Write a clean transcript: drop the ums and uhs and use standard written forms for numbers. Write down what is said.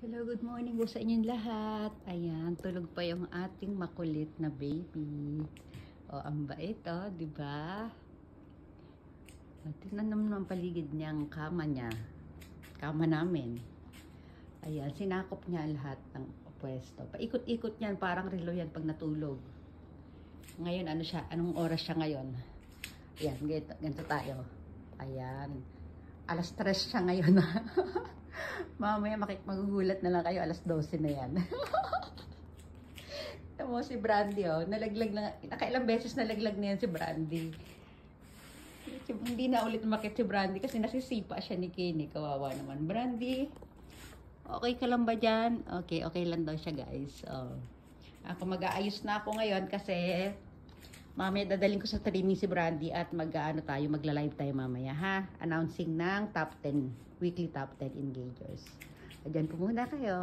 Hello, good morning po sa inyong lahat. Ayan, tulog pa yung ating makulit na baby. O, ang bait, di ba? Tingnan naman ang paligid niyang kama niya. Kama namin. Ayan, sinakop niya lahat ng pwesto. Paikot-ikot niyan, parang relo yan pag natulog. Ngayon, ano siya? Anong oras siya ngayon? Ayan, ganito tayo. Ayan. Alas 3 siya ngayon. Mamaya magugulat na lang kayo, alas 12 na yan. Ito mo si Brandy, nalaglag na, nakailang beses nalaglag na yan si Brandy. Hindi na ulit umakit si Brandy kasi nasisipa siya ni Kenny. Kawawa naman. Brandy, okay ka lang ba dyan? Okay, okay lang daw siya, guys. Ako mag-aayos na ako ngayon kasi mamaya dadaling ko sa trimming si Brandy at magla-live tayo mamaya, ha? Announcing ng top 10, weekly top 10 engagers. Diyan po muna kayo.